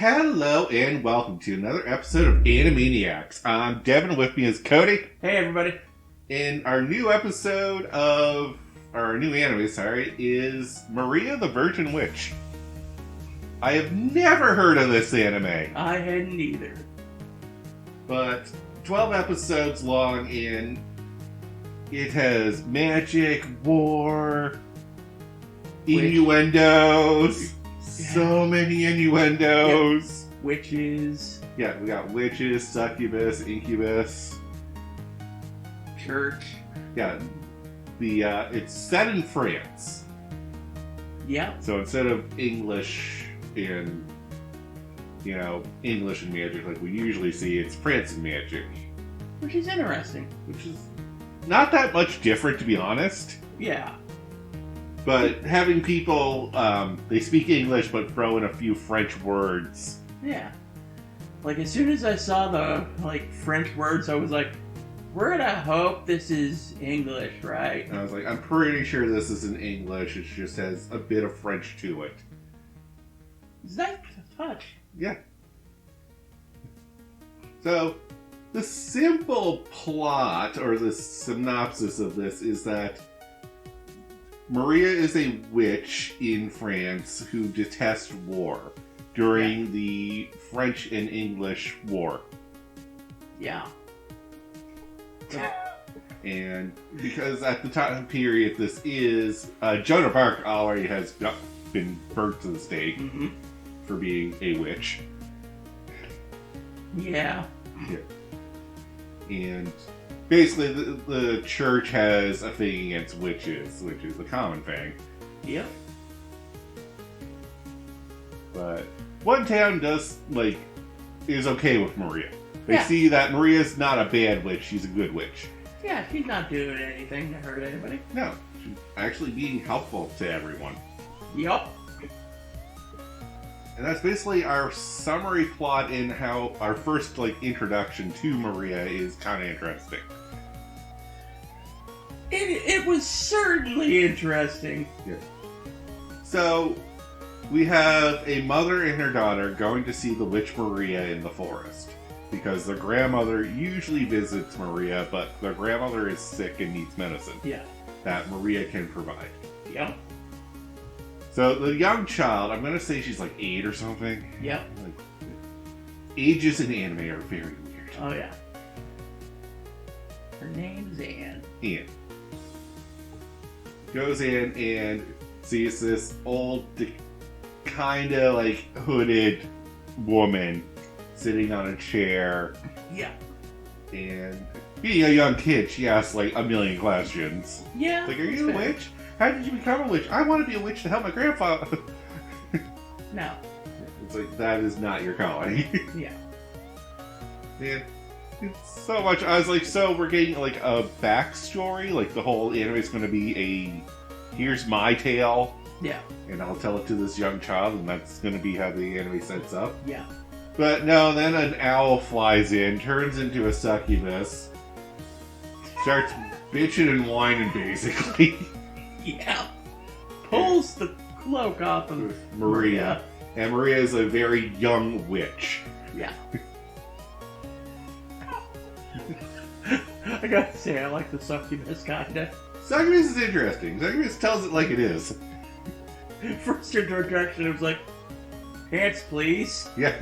Hello and welcome to another episode of Animeniacs. I'm Devin, with me is Cody. Hey everybody. And our new episode of, our new anime, is Maria the Virgin Witch. I have never heard of this anime. I hadn't either. But 12 episodes long, and it has magic, war, innuendos. So many innuendos. Yep. Witches. Yeah, we got witches, succubus, incubus. Church. Yeah, it's set in France. Yeah. So instead of English and English and magic like we usually see, it's France and magic. Which is interesting. Which is not that much different, to be honest. Yeah. But having people, they speak English but throw in a few French words. Yeah. Like, as soon as I saw the, French words, I was like, we're gonna hope this is English, right? And I was like, I'm pretty sure this is in English. It just has a bit of French to it. It's nice to touch. Yeah. So, the simple plot, or the synopsis of this, is that Maria is a witch in France who detests war during the French and English War. Yeah. And because at the time period this is, Joan of Arc already has been burnt to the stake for being a witch. Yeah. And basically, the church has a thing against witches, which is a common thing. Yep. But one town is okay with Maria. They see that Maria's not a bad witch, she's a good witch. Yeah, she's not doing anything to hurt anybody. No, she's actually being helpful to everyone. Yup. And that's basically our summary plot in how our first, introduction to Maria is kind of interesting. It was certainly interesting. Yeah. So, we have a mother and her daughter going to see the witch Maria in the forest. Because their grandmother usually visits Maria, but their grandmother is sick and needs medicine. Yeah. That Maria can provide. Yep. So, the young child, I'm going to say she's 8 or something. Yep. Ages in anime are very weird. Oh, yeah. Her name's Anne. Anne goes in and sees this old, kind of hooded woman sitting on a chair. Yeah. And being a young kid, she asks a million questions. Yeah. Are you a witch? How did you become a witch? I want to be a witch to help my grandfather. No. It's that is not your calling. Yeah. Man, it's so much. I was so we're getting a backstory. The whole anime is going to be here's my tale. Yeah. And I'll tell it to this young child, and that's going to be how the anime sets up. Yeah. But no, then an owl flies in, turns into a succubus, starts bitching and whining, basically. Yeah. Pulls the cloak off of Maria. And Maria is a very young witch. Yeah. I gotta say, I like the succubus kinda. Succubus is interesting. Succubus tells it like it is. First introduction, it was like, pants, please. Yeah.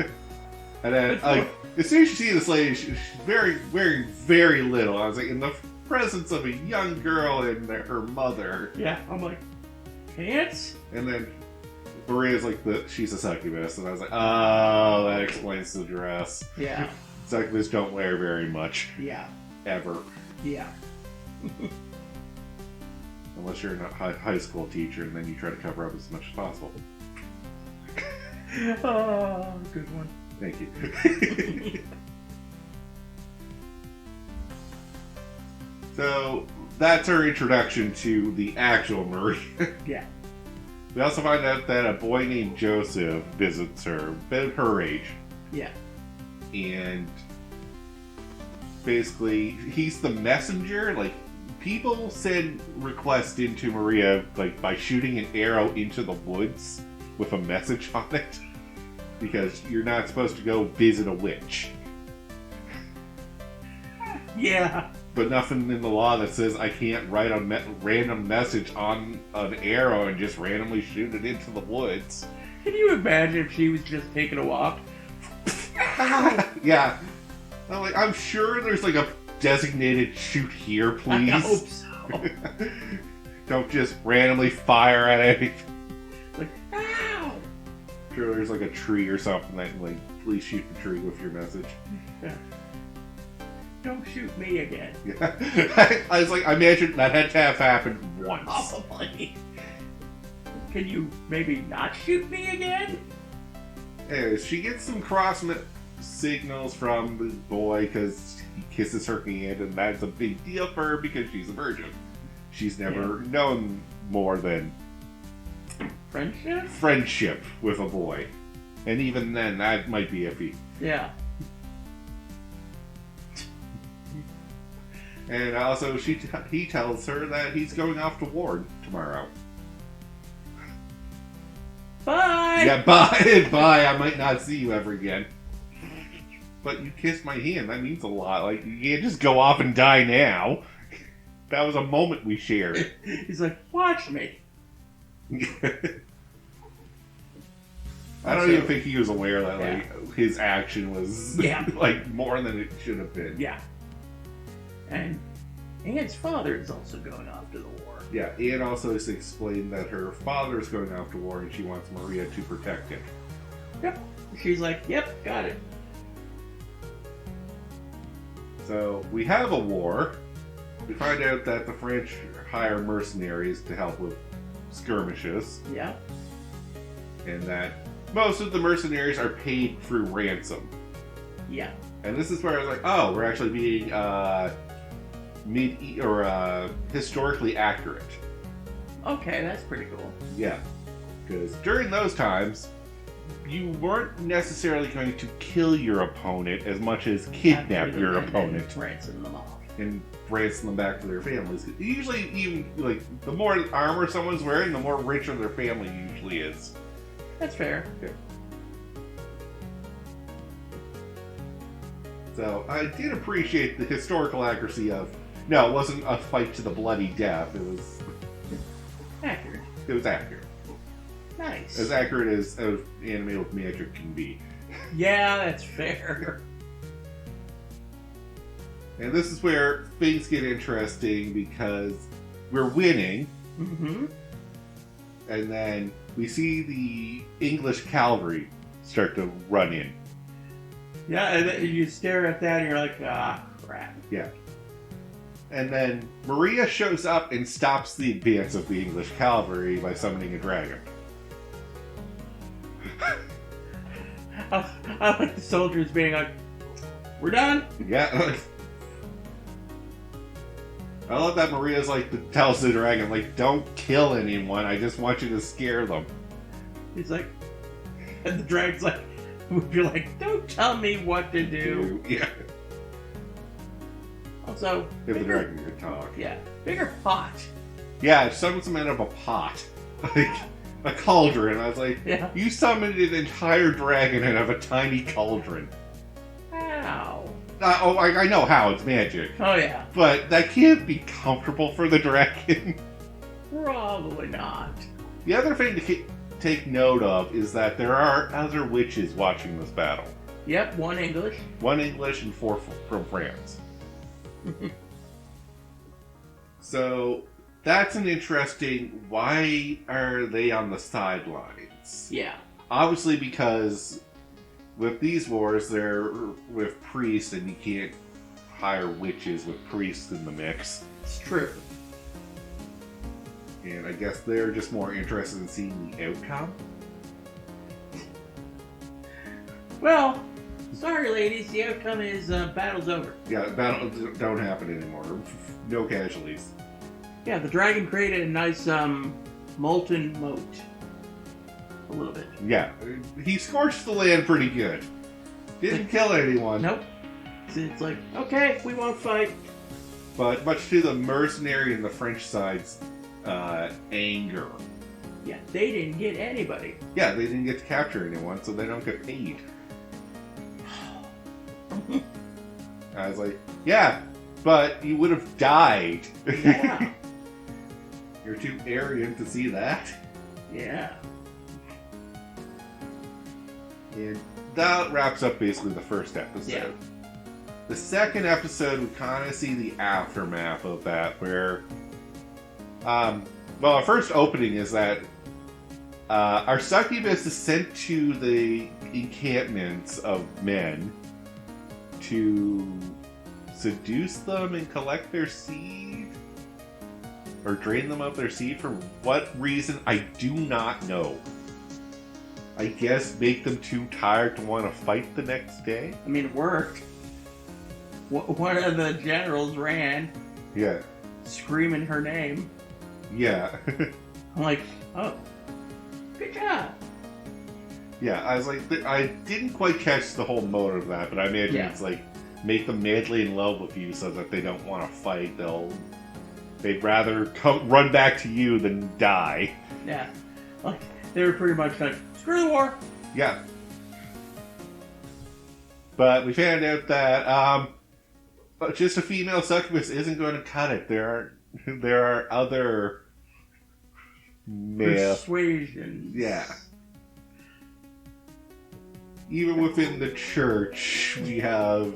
And then, as soon as you see this lady, she's very, very, very little. I was in the presence of a young girl and her mother. Yeah, I'm like, pants? And then Maria's she's a succubus. And I was oh, that explains the dress. Yeah. Succubus don't wear very much. Yeah. Ever. Yeah. Unless you're a high school teacher and then you try to cover up as much as possible. Oh, good one. Thank you. So, that's our introduction to the actual Maria. Yeah. We also find out that a boy named Joseph visits her, about her age. Yeah. And basically, he's the messenger. People send requests into Maria, by shooting an arrow into the woods with a message on it. because you're not supposed to go visit a witch. Yeah. But nothing in the law that says I can't write a random message on an arrow and just randomly shoot it into the woods. Can you imagine if she was just taking a walk? Yeah. I'm sure there's like a designated shoot here, please. I hope so. Don't just randomly fire at anything. Like, ow! I'm sure there's like a tree or something that like, please shoot the tree with your message. Yeah. Don't shoot me again. Yeah. I was like, I imagine that had to have happened once. Probably. Can you maybe not shoot me again? Anyways, she gets some cross signals from the boy because he kisses her hand, and that's a big deal for her because she's a virgin. She's never known more than friendship with a boy. And even then, that might be iffy. Yeah. And also, he tells her that he's going off to war tomorrow. Bye! Yeah, bye! Bye, I might not see you ever again. But you kissed my hand, that means a lot. Like, you can't just go off and die now. That was a moment we shared. He's like, watch me. I don't even think he was aware that, like, his action was, like, more than it should have been. Yeah. And Anne's father is also going off to the war. Yeah, Anne also has explained that her father is going off to war and she wants Maria to protect him. Yep. She's like, yep, got it. So, we have a war. We find out that the French hire mercenaries to help with skirmishes. Yeah. And that most of the mercenaries are paid through ransom. Yeah. And this is where I was like, oh, we're actually being historically accurate. Okay, that's pretty cool. Yeah. Because during those times, you weren't necessarily going to kill your opponent as much as kidnap your opponent. And ransom them off. And ransom them back to their families. Usually, even, like, the more armor someone's wearing, the more richer their family usually is. That's fair. Yeah. So, I did appreciate the historical accuracy of, no, it wasn't a fight to the bloody death, it was... Accurate. It was accurate. Nice. As accurate as Anime with magic can be. Yeah, that's fair. And this is where things get interesting because we're winning. Mm-hmm. And then we see the English cavalry start to run in. Yeah, and then you stare at that and you're like, ah, crap. Yeah. And then Maria shows up and stops the advance of the English cavalry by summoning a dragon. I like the soldiers being like, we're done? Yeah. I love that Maria's like, tells the dragon, like, don't kill anyone, I just want you to scare them. He's like, and the dragon's like, you're like, don't tell me what to do. Yeah. Also, If the dragon could talk. Yeah, bigger pot. Yeah, it summons him out of a pot. Like, a cauldron. I was like, Yeah. you summoned an entire dragon out of a tiny cauldron. How? I know how, it's magic. Oh, yeah. But that can't be comfortable for the dragon. Probably not. The other thing to take note of is that there are other witches watching this battle. Yep, one English. One English and 4 from France. So, that's an interesting... Why are they on the sidelines? Yeah. Obviously because with these wars, they're with priests, and you can't hire witches with priests in the mix. It's true. And I guess they're just more interested in seeing the outcome. Well, sorry ladies, the outcome is battle's over. Yeah, battles don't happen anymore. No casualties. Yeah, the dragon created a nice molten moat. A little bit. Yeah, he scorched the land pretty good. Didn't kill anyone. Nope. So it's like, okay, we won't fight. But much to the mercenary and the French side's anger, Yeah, they didn't get anybody. Yeah, they didn't get to capture anyone, so they don't get paid. I was like, yeah, but you would have died. Yeah. You're too arrogant to see that. Yeah. And that wraps up basically the first episode. Yeah. The second episode, we kind of see the aftermath of that, where, well, our first opening is that our succubus is sent to the encampments of men to seduce them and collect their seed, or drain them of their seed. For what reason, I do not know. I guess make them too tired to want to fight the next day? I mean, it worked. One of the generals ran. Yeah. Screaming her name. Yeah. I'm like, oh, good job. Yeah, I was like, I didn't quite catch the whole motive of that, but I imagine it's like, make them madly in love with you so that they don't want to fight. They'd rather run back to you than die. Yeah. Like, they were pretty much like, screw the war. Yeah. But we found out that just a female succubus isn't going to cut it. There are other male persuasions. Yeah. Even within the church, we have.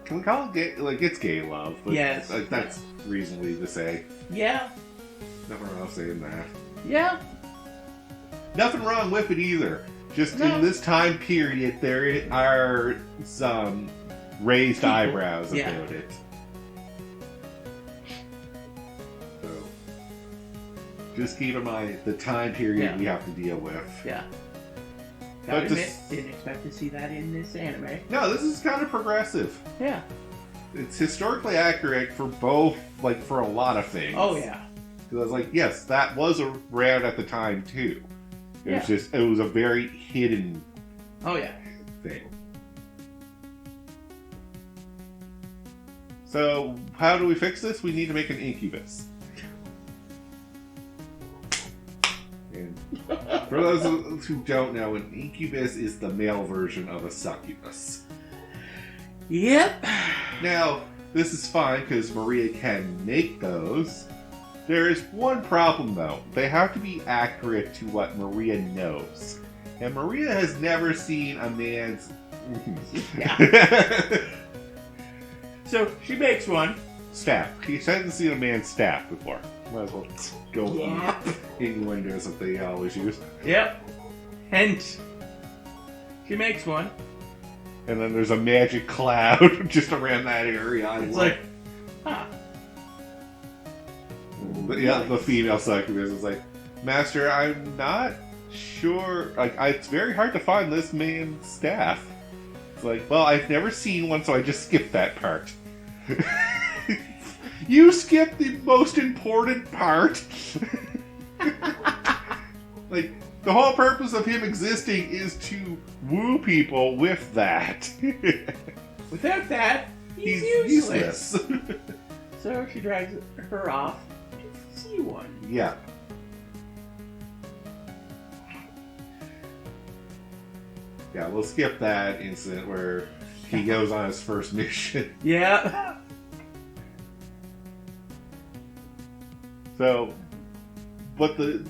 Can we call it gay? Like, it's gay love. But yes. That's reasonably to say. Yeah. Nothing wrong with saying that. Yeah. Nothing wrong with it either. Just in this time period, there are some raised eyebrows about it. So, just keep in mind the time period we have to deal with. Yeah. Gotta admit, didn't expect to see that in this anime. No, this is kind of progressive. Yeah. It's historically accurate for both, like, for a lot of things. Oh, yeah. Because I was like, yes, that was around at the time, too. It was just, it was a very hidden thing. So, how do we fix this? We need to make an incubus. And for those who don't know, an incubus is the male version of a succubus. Yep. Now, this is fine because Maria can make those. There is one problem, though. They have to be accurate to what Maria knows. And Maria has never seen a man's... Yeah. So, she makes one. Staff. She hasn't seen a man's staff before. Might as well go innuendos that they always use. Yep. Hint. She makes one. And then there's a magic cloud just around that area. It's like, huh. But yeah, the female succubus is like, Master, I'm not sure. Like, it's very hard to find this man's staff. It's like, well, I've never seen one, so I just skipped that part. You skipped the most important part. Like, the whole purpose of him existing is to woo people with that. Without that, he's useless. So she drags her off to see one. Yeah. Yeah, we'll skip that incident where he goes on his first mission. Yeah. So, but the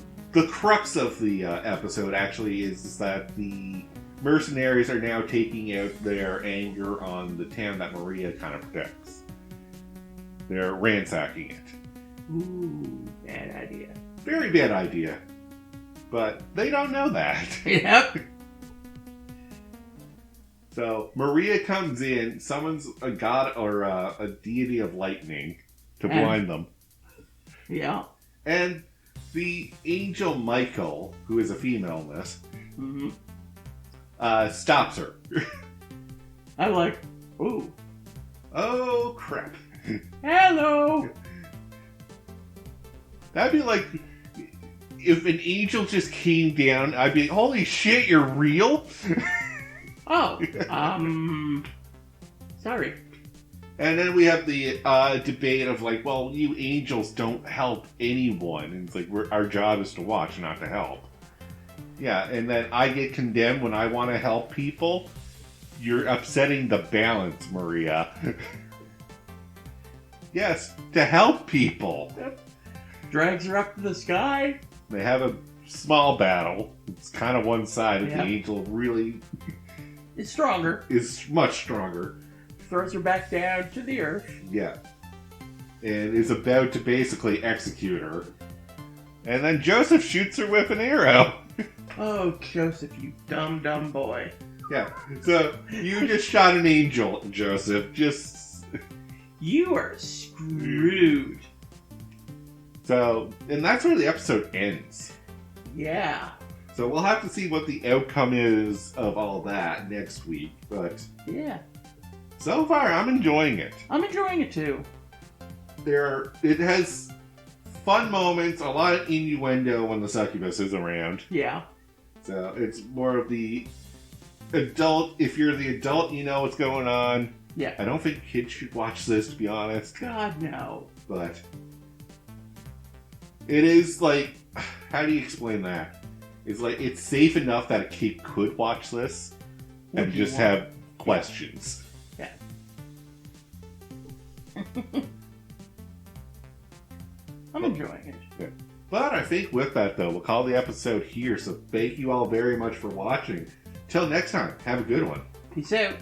crux of the episode actually is that the mercenaries are now taking out their anger on the town that Maria kind of protects. They're ransacking it. Ooh, bad idea. Very bad idea. But they don't know that. Yep. So Maria comes in, summons a god or a deity of lightning to blind them. Yeah. And the angel Michael, who is a female in this, stops her. I'm like, ooh. Oh, crap. Hello. That'd be like if an angel just came down, I'd be, holy shit, you're real? Oh, sorry. And then we have the debate of like, well, you angels don't help anyone. And it's like, our job is to watch, not to help. Yeah, and then I get condemned when I want to help people. You're upsetting the balance, Maria. Yes, to help people. Yep. Drags her up to the sky. They have a small battle. It's kind of one-sided. Yep. The angel really Is stronger. is much stronger. Throws her back down to the earth. Yeah. And is about to basically execute her. And then Joseph shoots her with an arrow. Oh, Joseph, you dumb, dumb boy. Yeah. So, you just shot an angel, Joseph. Just... You are screwed. So, and that's where the episode ends. Yeah. So we'll have to see what the outcome is of all that next week. But Yeah. so far, I'm enjoying it. I'm enjoying it too. It has fun moments, a lot of innuendo when the succubus is around. Yeah. So it's more of the adult. If you're the adult, you know what's going on. Yeah. I don't think kids should watch this, to be honest. God, no. But it is like, how do you explain that? It's like, it's safe enough that a kid could watch this and Would you just want- have questions. Yeah. I'm enjoying it. But I think with that, though, we'll call the episode here. So thank you all very much for watching. Till next time, have a good one. Peace out.